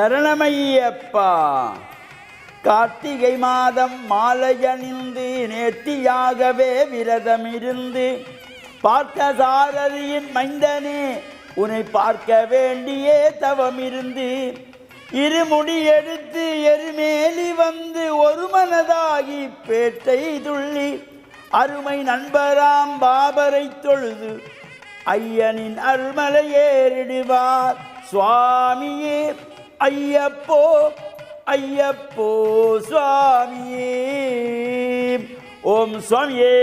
சரணமையப்பா. கார்த்திகை மாதம் மாலையணிந்து நேர்த்தியாகவே விரதமிருந்து பார்த்த சாரதியின் மைந்தனே உன்னை பார்க்க வேண்டியே தவமிருந்து இருமுடி எடுத்து எருமேலி வந்து ஒரு மனதாகி பேட்டை துள்ளி அருமை நண்பராம் பாபரை தொழுது ஐயனின் அருள்மலை ஏறிடுவார் சுவாமியே ஐயப்போ ஐயப்போ சுவாமியே. ஓம் சுவாமியே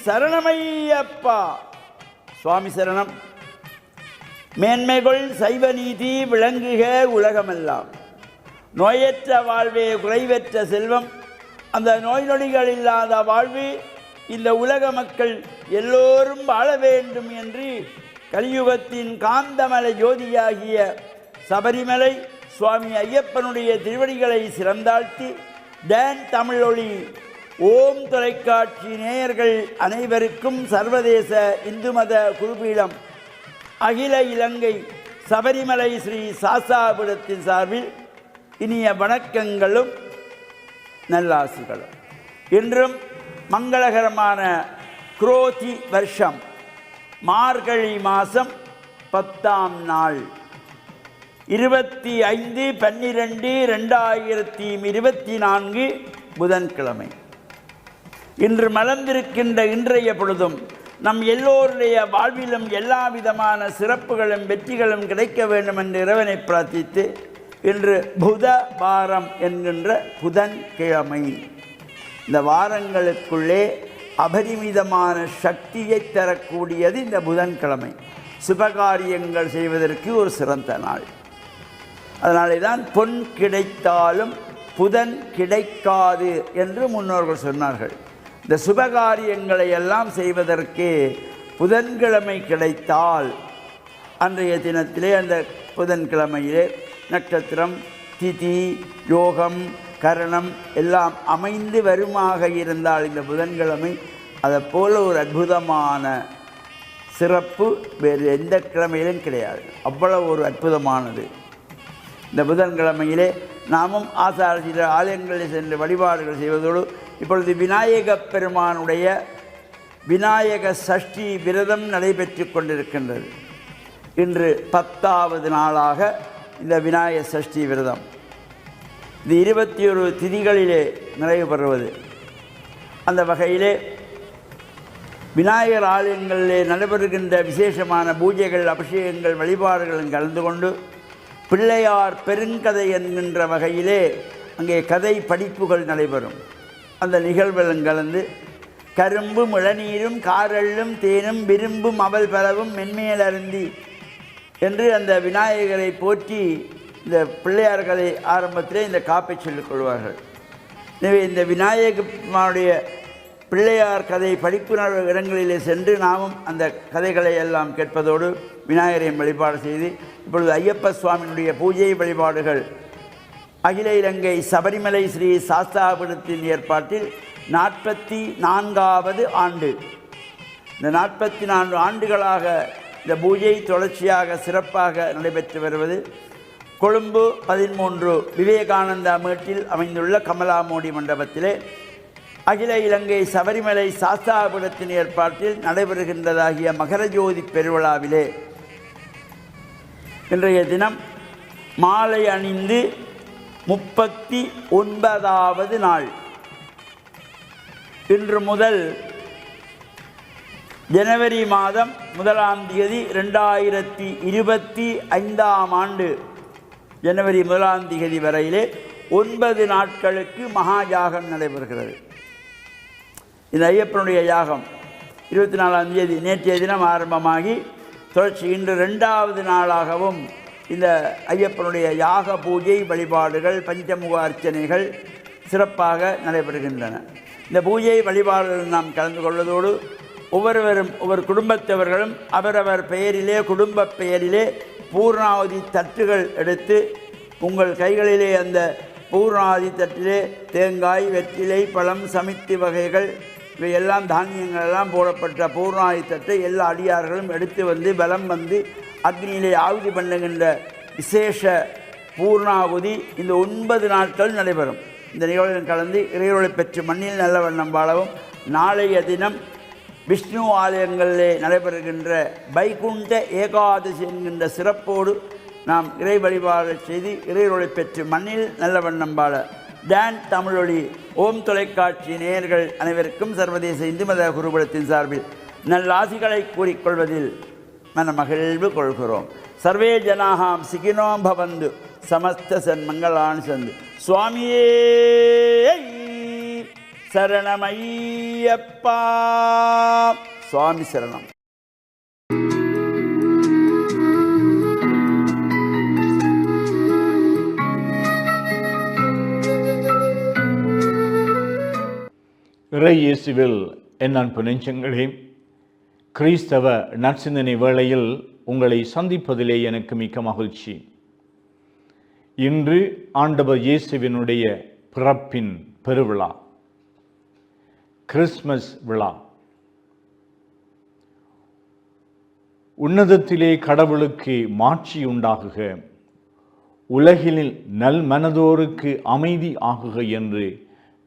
சரணமையப்பா. சுவாமி சரணம். மேன்மைகள் சைவ நீதி விளங்குக உலகமெல்லாம். நோயற்ற வாழ்வே குறைவற்ற செல்வம். அந்த நோய் நொடிகள் இல்லாத வாழ்வு இந்த உலக மக்கள் எல்லோரும் வாழ வேண்டும் என்று கலியுகத்தின் காந்தமலை ஜோதியாகிய சபரிமலை சுவாமி ஐயப்பனுடைய திருவடிகளை சிறந்தாழ்த்தி டான் தமிழொலி ஓம் தொலைக்காட்சி நேயர்கள் அனைவருக்கும் சர்வதேச இந்து மத குருபீடம் அகில இலங்கை சபரிமலை ஸ்ரீ சாஸ்தாபுரத்தின் சார்பில் இனிய வணக்கங்களும் நல்லாசிகளும். இன்றும் மங்களகரமான குரோதி வருஷம் மார்கழி மாதம் 10ஆம் நாள் 25/12/2024 புதன்கிழமை. இன்று மலர்ந்திருக்கின்ற இன்றைய பொழுதும் நம் எல்லோருடைய வாழ்விலும் எல்லா விதமான சிறப்புகளும் வெற்றிகளும் கிடைக்க வேண்டும் என்று இறைவனை பிரார்த்தித்து இன்று புத வாரம் என்கின்ற புதன்கிழமை. இந்த வாரங்களுக்குள்ளே அபரிமிதமான சக்தியை தரக்கூடியது இந்த புதன்கிழமை. சுபகாரியங்கள் செய்வதற்கு ஒரு சிறந்த நாள். அதனாலே தான் பொன் கிடைத்தாலும் புதன் கிடைக்காது என்று முன்னோர்கள் சொன்னார்கள். இந்த சுபகாரியங்களை எல்லாம் செய்வதற்கு புதன்கிழமை கிடைத்தால் அன்றைய தினத்திலே அந்த புதன்கிழமையிலே நட்சத்திரம் திதி யோகம் கரணம் எல்லாம் அமைந்து வருமாக இருந்தால் இந்த புதன்கிழமை அதை போல ஒரு அற்புதமான சிறப்பு வேறு எந்த கிழமையிலும் கிடையாது. அவ்வளவு ஒரு அற்புதமானது. இந்த புதன்கிழமையிலே நாமும் ஆசார ஆலயங்களில் சென்று வழிபாடுகள் செய்வதோடு இப்பொழுது விநாயகப் பெருமானுடைய விநாயக சஷ்டி விரதம் நடைபெற்று கொண்டிருக்கின்றது. இன்று 10ஆவது நாளாக இந்த விநாயக சஷ்டி விரதம் இது 21 திதிகளிலே நிறைவு பெறுவது. அந்த வகையிலே விநாயகர் ஆலயங்களிலே நடைபெறுகின்ற விசேஷமான பூஜைகள் அபிஷேகங்கள் வழிபாடுகளும் கலந்து கொண்டு பிள்ளையார் பெருங்கதை என்கின்ற வகையிலே அங்கே கதை படிப்புகள் நடைபெறும். அந்த நிகழ்வுகளும் கலந்து கரும்பும் இளநீரும் காரெள்ளும் தேனும் விரும்பும் அவல் பரவும் மென்மேல் அருந்தி என்று அந்த விநாயகரை போற்றி இந்த பிள்ளையார் கதை ஆரம்பத்திலே இந்த காப்பை சொல்லிக் கொள்வார்கள். எனவே இந்த விநாயகனுடைய பிள்ளையார் கதை படிப்பு இடங்களிலே சென்று நாமும் அந்த கதைகளை எல்லாம் கேட்பதோடு விநாயகரையும் வழிபாடு செய்து இப்பொழுது ஐயப்ப சுவாமியினுடைய பூஜை வழிபாடுகள் அகில இலங்கை சபரிமலை ஸ்ரீ சாஸ்தாபுரத்தின் ஏற்பாட்டில் 44வது ஆண்டு. இந்த 44 ஆண்டுகளாக இந்த பூஜை தொடர்ச்சியாக சிறப்பாக நடைபெற்று வருவது கொழும்பு 13 விவேகானந்தா மேட்டில் அமைந்துள்ள கமலாமோடி மண்டபத்திலே அகில இலங்கை சபரிமலை சாஸ்தாபுரத்தின் ஏற்பாட்டில் நடைபெறுகின்றதாகிய மகரஜோதி பெருவிழாவிலே இன்றைய தினம் மாலை அணிந்து 39வது நாள். இன்று முதல் ஜனவரி மாதம் 1ஆம் தேதி 2025ஆம் ஆண்டு ஜனவரி 1ஆம் தேதி வரையிலே 9 நாட்களுக்கு மகா யாகம் நடைபெறுகிறது. இந்த ஐயப்பனுடைய யாகம் 24ஆம் தேதி நேற்றைய தினம் ஆரம்பமாகி தொடர்ச்சி இன்று 2வது நாளாகவும் இந்த ஐயப்பனுடைய யாக பூஜை வழிபாடுகள் பஞ்சமுக அர்ச்சனைகள் சிறப்பாக நடைபெறுகின்றன. இந்த பூஜை வழிபாடுகள் நாம் கலந்து கொள்வதோடு ஒவ்வொருவரும் ஒவ்வொரு குடும்பத்தவர்களும் அவரவர் பெயரிலே குடும்ப பெயரிலே பூர்ணாவதி தட்டுகள் எடுத்து உங்கள் கைகளிலே அந்த பூர்ணாவதி தட்டிலே தேங்காய் வெற்றிலை பழம் சமித்தி வகைகள் இவையெல்லாம் தானியங்கள் எல்லாம் போடப்பட்ட பூர்ணாவதி தட்டை எல்லா அடியார்களும் எடுத்து வந்து பலம் வந்து அக்னியிலே ஆகுதி பண்ணுகின்ற விசேஷ பூர்ணாகுதி இந்த 9 நாட்கள் நடைபெறும். இந்த நிகழ்வில் கலந்து இறைவனை பெற்று மண்ணில் நல்ல வண்ணம் வாழவும். நாளைய தினம் விஷ்ணு ஆலயங்களிலே நடைபெறுகின்ற வைகுண்ட ஏகாதசி என்கின்ற சிறப்போடு நாம் இறை வழிபாடு செய்து இறைவனை பெற்று மண்ணில் நல்ல வண்ணம் வாழ டான் தமிழொலி ஓம் தொலைக்காட்சி நேயர்கள் அனைவருக்கும் சர்வதேச இந்து மத குருகுலத்தின் சார்பில் நல்லாசிகளை கூறிக்கொள்வதில் மனமகிழ்வு கொள்கிறோம். சர்வே ஜனாகாம் சிகினோம் பவந்து சமஸ்த சன்மங்களான் சந்து. சுவாமியே சரணமையப்பா. சுவாமி சரணம். இறை இயேசுவில் என் அன்பு நெஞ்சங்களே, கிறிஸ்தவ நற்சிந்தனை வேளையில் உங்களை சந்திப்பதிலே எனக்கு மிக்க மகிழ்ச்சி. இன்று ஆண்டவர் இயேசுவினுடைய பிறப்பின் பெருவிழா, கிறிஸ்மஸ் விழா. உன்னதத்திலே கடவுளுக்கு மாட்சி உண்டாகுக, உலகில் நல் மனதோருக்கு அமைதி ஆகுக என்று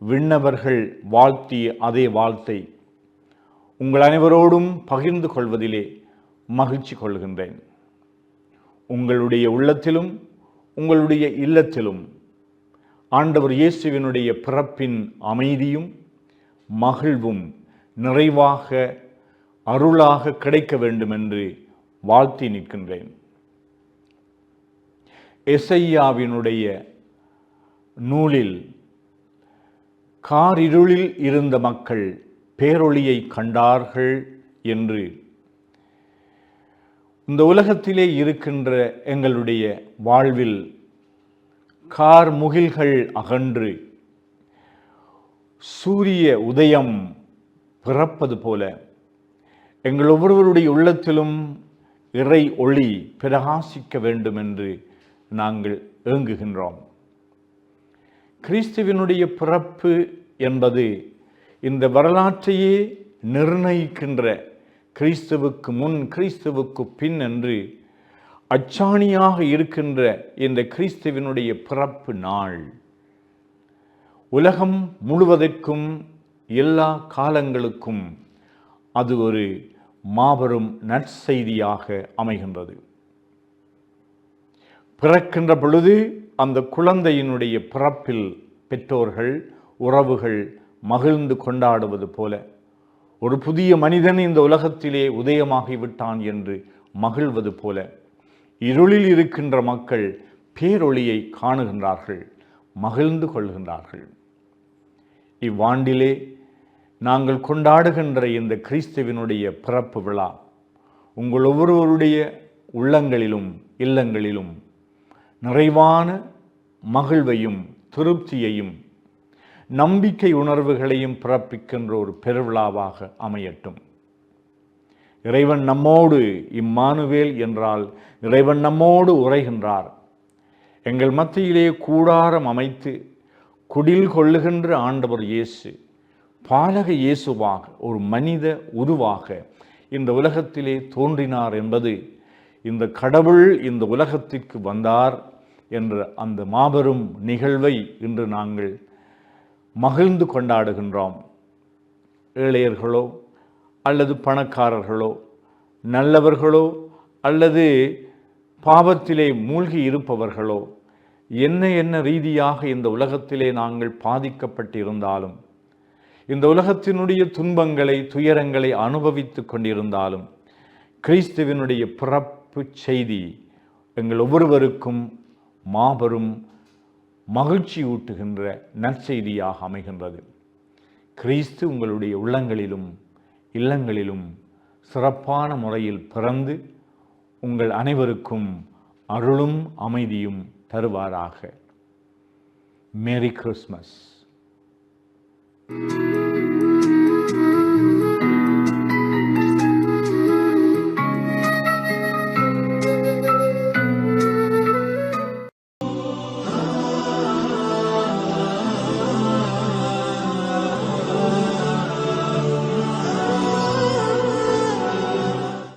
விண்ணவர்கள் வாழ்த்திய அதே வாழ்த்தை உங்கள் அனைவரோடும் பகிர்ந்து கொள்வதிலே மகிழ்ச்சி கொள்கின்றேன். உங்களுடைய உள்ளத்திலும் உங்களுடைய இல்லத்திலும் ஆண்டவர் இயேசுவினுடைய பிறப்பின் அமைதியும் மகிழ்வும் நிறைவாக அருளாக கிடைக்க வேண்டும் என்று வாழ்த்தி நிற்கின்றேன். எசையாவினுடைய நூலில் காரிருளில் இருந்த மக்கள் பேரொளியை கண்டார்கள் என்று இந்த உலகத்திலே இருக்கின்ற எங்களுடைய வாழ்வில் கார்முகில்கள் அகன்று சூரிய உதயம் பிறப்பது போல எங்கள் ஒவ்வொருவருடைய உள்ளத்திலும் இறை ஒளி பிரகாசிக்க வேண்டும் என்று நாங்கள் ஏங்குகின்றோம். கிறிஸ்துவினுடைய பிறப்பு என்பது இந்த வரலாற்றையே நிர்ணயிக்கின்ற கிறிஸ்துவுக்கு முன் கிறிஸ்துவுக்கு பின் என்று அச்சாணியாக இருக்கின்ற இந்த கிறிஸ்துவினுடைய பிறப்பு நாள் உலகம் முழுவதற்கும் எல்லா காலங்களுக்கும் அது ஒரு மாபெரும் நற்செய்தியாக அமைகின்றது. பிறக்கின்ற பொழுது அந்த குழந்தையினுடைய பிறப்பில் பெற்றோர்கள் உறவுகள் மகிழ்ந்து கொண்டாடுவது போல ஒரு புதிய மனிதன் இந்த உலகத்திலே உதயமாகிவிட்டான் என்று மகிழ்வது போல இருளில் இருக்கின்ற மக்கள் பேரொளியை காணுகின்றார்கள், மகிழ்ந்து கொள்கின்றார்கள். இவ்வாண்டிலே நாங்கள் கொண்டாடுகின்ற இந்த கிறிஸ்துவினுடைய பிறப்பு விழா உங்கள் ஒவ்வொருவருடைய உள்ளங்களிலும் இல்லங்களிலும் நிறைவான மகிழ்வையும் திருப்தியையும் நம்பிக்கை உணர்வுகளையும் பிறப்பிக்கின்ற ஒரு பெருவிழாவாக அமையட்டும். இறைவன் நம்மோடு, இம்மானுவேல் என்றால் இறைவன் நம்மோடு உரைகின்றார். எங்கள் மத்தியிலே கூடாரம் அமைத்து குடில் கொள்ளுகின்ற ஆண்டவர் இயேசு பாலக இயேசுவாக ஒரு மனித உருவாக இந்த உலகத்திலே தோன்றினார் என்பது இந்த கடவுள் இந்த உலகத்திற்கு வந்தார் என்ற அந்த மாபெரும் நிகழ்வை இன்று நாங்கள் மகிழ்ந்து கொண்டாடுகின்றோம். ஏழையர்களோ அல்லது பணக்காரர்களோ நல்லவர்களோ அல்லது பாவத்திலே மூழ்கி இருப்பவர்களோ என்ன ரீதியாக இந்த உலகத்திலே நாங்கள் பாதிக்கப்பட்டிருந்தாலும் இந்த உலகத்தினுடைய துன்பங்களை துயரங்களை அனுபவித்து கொண்டிருந்தாலும் கிறிஸ்துவினுடைய பிறப்பு செய்தி எங்கள் ஒவ்வொருவருக்கும் மாபெரும் மகிழ்ச்சி ஊட்டுகின்ற நற்செய்தியாக அமைகின்றது. கிறிஸ்து உங்களுடைய உள்ளங்களிலும் இல்லங்களிலும் சிறப்பான முறையில் பிறந்து உங்கள் அனைவருக்கும் அருளும் அமைதியும் தருவாராக. Merry Christmas.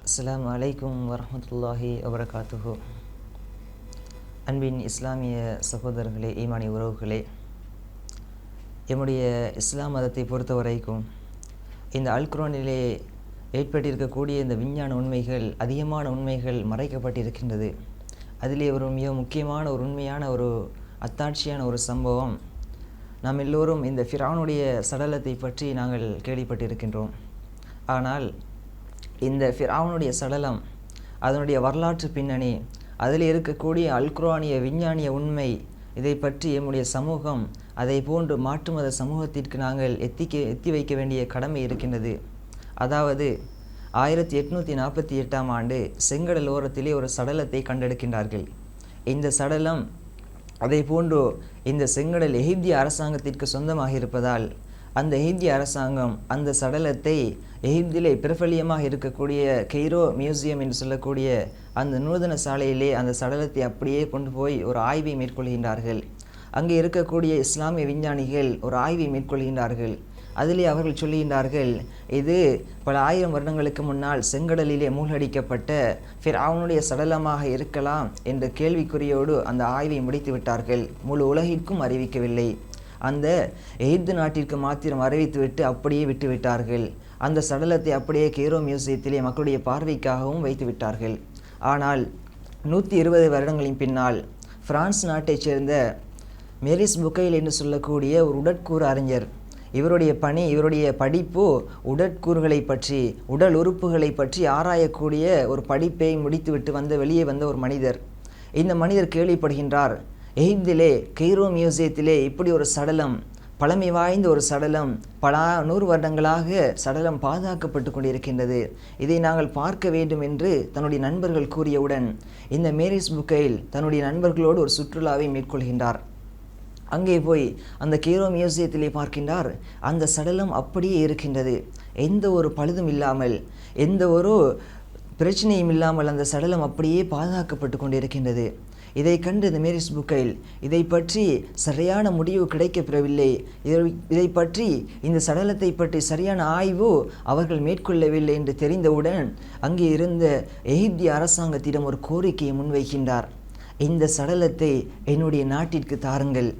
அஸ்ஸலாமு அலைக்கும் வரஹ்மத்துல்லாஹி வபரகாத்துஹு. அன்பின் இஸ்லாமிய சகோதரர்களே, ஈமானிய உறவுகளே, எம்முடைய இஸ்லாம் மதத்தை பொறுத்த வரைக்கும் இந்த அல்குர்ஆனிலே ஏற்பட்டிருக்கக்கூடிய இந்த விஞ்ஞான உண்மைகள், அதிகமான உண்மைகள் மறைக்கப்பட்டிருக்கின்றது. அதிலே ஒரு மிக முக்கியமான ஒரு உண்மையான ஒரு அத்தாட்சியான ஒரு சம்பவம், நாம் எல்லோரும் இந்த ஃபிரௌனுடைய சடலத்தை பற்றி நாங்கள் கேள்விப்பட்டிருக்கின்றோம். ஆனால் இந்த ஃபிரௌனுடைய சடலம், அதனுடைய வரலாற்று பின்னணி, அதில் இருக்கக்கூடிய அல்குர்ஆனிய விஞ்ஞானிய உண்மை, இதை பற்றி எம்முடைய சமூகம், அதை போன்று மாற்று மத சமூகத்திற்கு நாங்கள் எத்தி வைக்க வேண்டிய கடமை இருக்கின்றது. அதாவது 1848ஆம் ஆண்டு செங்கடல் ஓரத்திலே ஒரு சடலத்தை கண்டெடுக்கின்றார்கள். இந்த சடலம் அதே போன்று இந்த செங்கடல் எகிப்திய அரசாங்கத்திற்கு சொந்தமாக இருப்பதால் அந்த எகிப்திய அரசாங்கம் அந்த சடலத்தை எகிப்திலே பிரபல்யமாக இருக்கக்கூடிய கெய்ரோ மியூசியம் என்று சொல்லக்கூடிய அந்த நூதன சாலையிலே அந்த சடலத்தை அப்படியே கொண்டு போய் ஒரு ஆய்வை மேற்கொள்கின்றார்கள். அங்கே இருக்கக்கூடிய இஸ்லாமிய விஞ்ஞானிகள் ஒரு ஆய்வை மேற்கொள்கின்றார்கள். அதிலே அவர்கள் சொல்லுகின்றார்கள், இது பல ஆயிரம் வருடங்களுக்கு முன்னால் செங்கடலிலே மூழ்கடிக்கப்பட்ட ஃபிரௌனுடைய சடலமாக இருக்கலாம் என்ற கேள்விக்குறியோடு அந்த ஆய்வை முடித்து விட்டார்கள். முழு உலகிற்கும் அறிவிக்கவில்லை, அந்த எகிப்து நாட்டிற்கு மாத்திரம் அறிவித்துவிட்டு அப்படியே விட்டுவிட்டார்கள். அந்த சடலத்தை அப்படியே கெய்ரோ மியூசியத்திலே மக்களுடைய பார்வைக்காகவும் வைத்து விட்டார்கள். ஆனால் 120 வருடங்களின் பின்னால் பிரான்ஸ் நாட்டைச் சேர்ந்த மேரிஸ் புக்கைல் என்று சொல்லக்கூடிய ஒரு உடற்கூறு அறிஞர், இவருடைய பணி, இவருடைய படிப்பு உடற்கூறுகளை பற்றி, உடல் உறுப்புகளை பற்றி ஆராயக்கூடிய ஒரு படிப்பை முடித்துவிட்டு வெளியே வந்த ஒரு மனிதர். இந்த மனிதர் கேள்விப்படுகின்றார், எகிப்திலே கெய்ரோ மியூசியத்திலே இப்படி ஒரு சடலம், பழமை வாய்ந்த ஒரு சடலம், பல 100 வருடங்களாக சடலம் பாதுகாக்கப்பட்டு கொண்டிருக்கின்றது, இதை நாங்கள் பார்க்க வேண்டும் என்று தன்னுடைய நண்பர்கள் கூறியவுடன் இந்த மேரிஸ் புக்கைல் தன்னுடைய நண்பர்களோடு ஒரு சுற்றுலாவை மேற்கொள்கின்றார். அங்கே போய் அந்த கெய்ரோ மியூசியத்திலே பார்க்கின்றார், அந்த சடலம் அப்படியே இருக்கின்றது. எந்த ஒரு பழுதும் இல்லாமல், எந்த ஒரு பிரச்சனையும் இல்லாமல் அந்த சடலம் அப்படியே பாதுகாக்கப்பட்டு கொண்டிருக்கின்றது. இதை கண்டு இந்த மேரிஸ் புக்கைல் இதை பற்றி சரியான முடிவு கிடைக்கப்பெறவில்லை, இதை பற்றி இந்த சடலத்தை பற்றி சரியான ஆய்வு அவர்கள் மேற்கொள்ளவில்லை என்று தெரிந்தவுடன் அங்கே இருந்த எகிப்திய அரசாங்கத்திடம் ஒரு கோரிக்கையை முன்வைக்கின்றார். இந்த சடலத்தை என்னுடைய நாட்டிற்கு தாருங்கள்,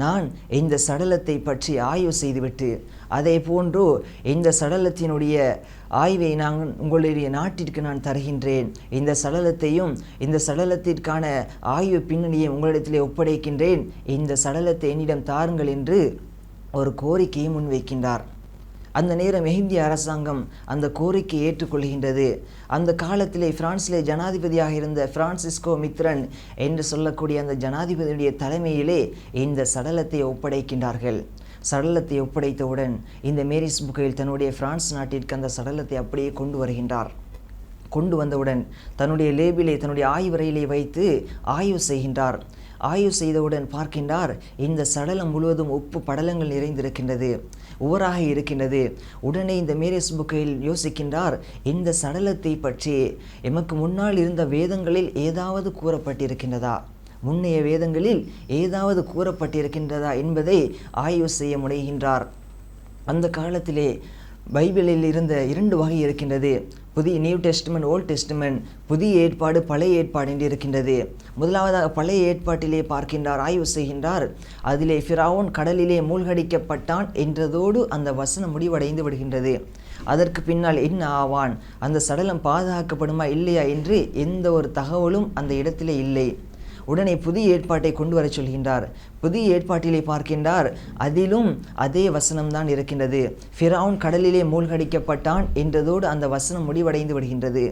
நான் இந்த சடலத்தை பற்றி ஆய்வு செய்துவிட்டு அதே போன்று இந்த சடலத்தினுடைய ஆய்வை நான் உங்களுடைய நாட்டிற்கு நான் தருகின்றேன், இந்த சடலத்தையும் இந்த சடலத்திற்கான ஆய்வு பின்னணியை உங்களிடத்திலே ஒப்படைக்கின்றேன், இந்த சடலத்தை என்னிடம் தாருங்கள் என்று ஒரு கோரிக்கையை முன்வைக்கின்றார். அந்த நேரம் எகிப்திய அரசாங்கம் அந்த கோரிக்கையை ஏற்றுக்கொள்கின்றது. அந்த காலத்திலே பிரான்சிலே ஜனாதிபதியாக இருந்த பிரான்சிஸ்கோ மித்ரன் என்று சொல்லக்கூடிய அந்த ஜனாதிபதியுடைய தலைமையிலே இந்த சடலத்தை ஒப்படைக்கின்றார்கள். சடலத்தை ஒப்படைத்தவுடன் இந்த மேரிஸ் புக்கைல் தன்னுடைய பிரான்ஸ் நாட்டிற்கு அந்த சடலத்தை அப்படியே கொண்டு வருகின்றார். கொண்டு வந்தவுடன் தன்னுடைய லேபிலே, தன்னுடைய ஆய்வறையிலே வைத்து ஆய்வு செய்கின்றார். ஆய்வு செய்தவுடன் பார்க்கின்றார், இந்த சடலம் முழுவதும் உப்பு படலங்கள் நிறைந்திருக்கின்றது, உவராக இருக்கின்றது. உடனே இந்த மேரிஸ் புக்கைல் யோசிக்கின்றார், இந்த சடலத்தை பற்றி எமக்கு முன்னால் இருந்த வேதங்களில் ஏதாவது கூறப்பட்டிருக்கின்றதா, முன்னைய வேதங்களில் ஏதாவது கூறப்பட்டிருக்கின்றதா என்பதை ஆய்வு செய்ய முனைகின்றார். அந்த காலத்திலே பைபிளில் இருந்த 2 வகை இருக்கின்றது, புதிய நியூ டெஸ்ட்மெண்ட், ஓல்ட் டெஸ்ட்மெண்ட், புதிய ஏற்பாடு, பழைய ஏற்பாடு என்று இருக்கின்றது. முதலாவதாக பழைய ஏற்பாட்டிலே பார்க்கின்றார், ஆய்வு செய்கின்றார். அதிலே ஃபிரௌன் கடலிலே மூழ்கடிக்கப்பட்டான் என்றதோடு அந்த வசனம் முடிவடைந்து விடுகின்றது. அதற்கு பின்னால் என்ன ஆவான், அந்த சடலம் பாதுகாக்கப்படுமா இல்லையா என்று எந்த ஒரு தகவலும் அந்த இடத்திலே இல்லை. உடனே புதிய ஏற்பாட்டை கொண்டு வர சொல்கின்றார். புதிய ஏற்பாட்டிலே பார்க்கின்றார், அதிலும் அதே வசனம்தான் இருக்கின்றது. ஃபிரௌன் கடலிலே மூழ்கடிக்கப்பட்டான் என்றதோடு அந்த வசனம் முடிவடைந்து விடுகின்றது.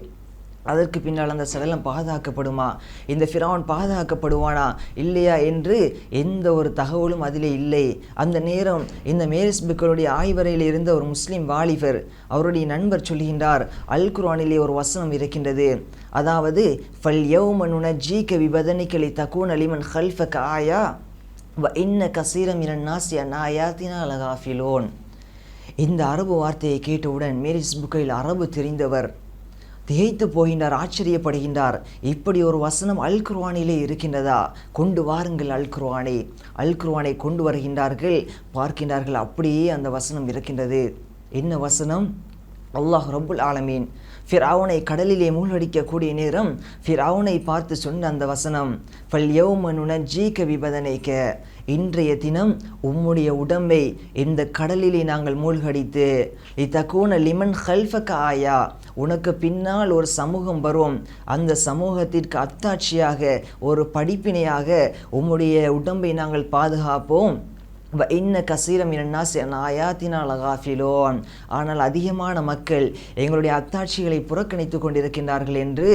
அதற்கு பின்னால் அந்த சடலம் பாதுகாக்கப்படுமா, இந்த ஃபிரௌன் பாதுகாக்கப்படுவானா இல்லையா என்று எந்த ஒரு தகவலும் அதிலே இல்லை. அந்த நேரம் இந்த மேரிஸ் புக்கைலுடைய ஆய்வறையில் இருந்த ஒரு முஸ்லீம் வாலிபர், அவருடைய நண்பர் சொல்கின்றார், அல் குர்ஆனிலே ஒரு வசனம் இருக்கின்றது, அதாவது ஃபல் யௌம நுனஜ்ஜீக பிபதனிக லிதகூன லிமன் கல்ஃபக ஆயா வ இன்ன கஸீரம் மினன் நாஸி அன் ஆயாத்தினா லகாஃபிலூன். இந்த அரபு வார்த்தையை கேட்டவுடன் மேரிஸ் புக்கைல் அரபு தெரிந்தவர் திகைத்து போகின்றார், ஆச்சரியப்படுகின்றார். இப்படி ஒரு வசனம் அல் குர்ஆனிலே இருக்கின்றதா, கொண்டு வாருங்கள் அல் குர்ஆனை கொண்டு வருகின்றார்கள். பார்க்கின்றார்கள், அப்படியே அந்த வசனம் இருக்கின்றது. என்ன வசனம், அல்லாஹ் ரப்புல் ஆலமீன் ஃபிர்அவுனை கடலிலே மூழ்கடிக்கக்கூடிய நேரம் ஃபிர்அவுனை பார்த்து சொன்ன அந்த வசனம், ஃபல் யௌம நுனஜ்ஜீக பிபதனைக, இன்றைய தினம் உம்முடைய உடம்பை இந்த கடலிலே நாங்கள் மூழ்கடித்து லிதகூன லிமன் ஹல்ஃபக ஆயா, உனக்கு பின்னால் ஒரு சமூகம் வரும், அந்த சமூகத்திற்கு அத்தாட்சியாக ஒரு படிப்பினையாக உம்முடைய உடம்பை நாங்கள் பாதுகாப்போம். இன்ன கசீரம் ஆயாத்தினால் லகாஃபிலோன், ஆனால் அதிகமான மக்கள் எங்களுடைய அத்தாட்சிகளை புறக்கணித்து கொண்டிருக்கின்றார்கள் என்று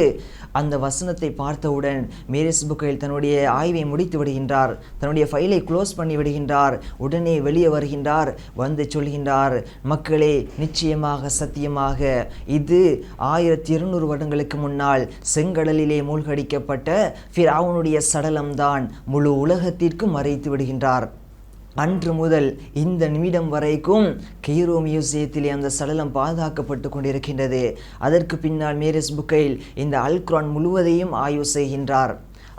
அந்த வசனத்தை பார்த்தவுடன் மேரிஸ் புக்கையில் தன்னுடைய ஆய்வை முடித்து விடுகின்றார், தன்னுடைய ஃபைலை க்ளோஸ் பண்ணி விடுகின்றார். உடனே வெளியே வருகின்றார், வந்து சொல்கின்றார், மக்களே நிச்சயமாக சத்தியமாக இது 1200 வருடங்களுக்கு முன்னால் செங்கடலிலே மூழ்கடிக்கப்பட்ட ஃபிர்அவுனுடைய சடலம்தான் முழு உலகத்திற்கும் மறைத்து விடுகின்றார். அன்று முதல் இந்த நிமிடம் வரைக்கும் கெய்ரோ மியூசியத்திலே அந்த சடலம் பாதுகாக்கப்பட்டு கொண்டிருக்கின்றது. அதற்கு பின்னால் மேரிஸ் புக்கைல் இந்த அல் குர்ஆன் முழுவதையும் ஆய்வு செய்கின்றார்.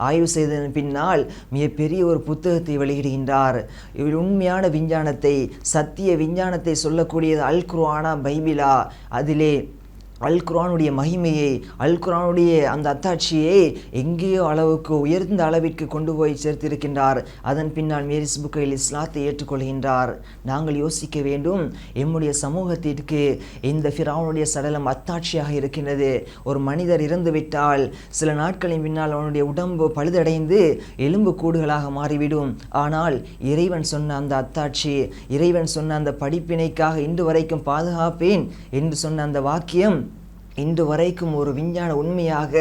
ஆய்வு செய்ததன் பின்னால் மிகப்பெரிய ஒரு புத்தகத்தை வெளியிடுகின்றார். உண்மையான விஞ்ஞானத்தை, சத்திய விஞ்ஞானத்தை சொல்லக்கூடியது அல் குர்ஆனா பைபிளா, அதிலே அல் குர்ஆனுடைய மகிமையை, அல் குர்ஆனுடைய அந்த அத்தாட்சியை எங்கேயோ அளவுக்கு உயர்ந்த அளவிற்கு கொண்டு போய் சேர்த்திருக்கின்றார். அதன் பின்னால் மேரிஸ் புக்கையில் இஸ்லாத்தை ஏற்றுக்கொள்கின்றார். நாங்கள் யோசிக்க வேண்டும், எம்முடைய சமூகத்திற்கு இந்த ஃபிர்அவுனுடைய சடலம் அத்தாட்சியாக இருக்கின்றது. ஒரு மனிதர் இறந்துவிட்டால் சில நாட்களின் பின்னால் அவனுடைய உடம்பு பழுதடைந்து எலும்பு கூடுகளாக மாறிவிடும். ஆனால் இறைவன் சொன்ன அந்த அத்தாட்சி, இறைவன் சொன்ன அந்த படிப்பினைக்காக இன்று வரைக்கும் பாதுகாப்பேன் என்று சொன்ன அந்த வாக்கியம் இன்று வரைக்கும் ஒரு விஞ்ஞான உண்மையாக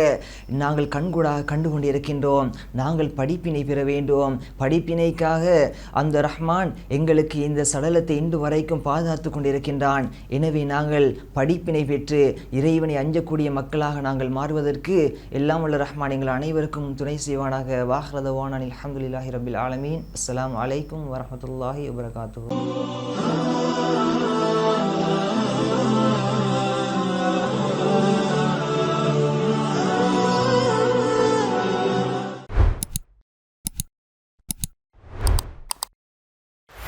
நாங்கள் கண்கூடாக கண்டு கொண்டிருக்கின்றோம். நாங்கள் படிப்பினை பெற வேண்டும். படிப்பினைக்காக அந்த ரஹ்மான் எங்களுக்கு இந்த சடலத்தை இன்று வரைக்கும் பாதுகாத்து கொண்டிருக்கின்றான். எனவே நாங்கள் படிப்பினை பெற்று இறைவனை அஞ்சக்கூடிய மக்களாக நாங்கள் மாறுவதற்கு எல்லாம் உள்ள ரஹ்மான் எங்கள் அனைவருக்கும் துணை செய்வானாக. வாஹ்ரதவான் அல்ஹம்துலில்லாஹி ரப்பில் ஆலமீன். அஸ்ஸலாமு அலைக்கும் வரஹ்மத்துல்லாஹி வபரகாத்துஹு.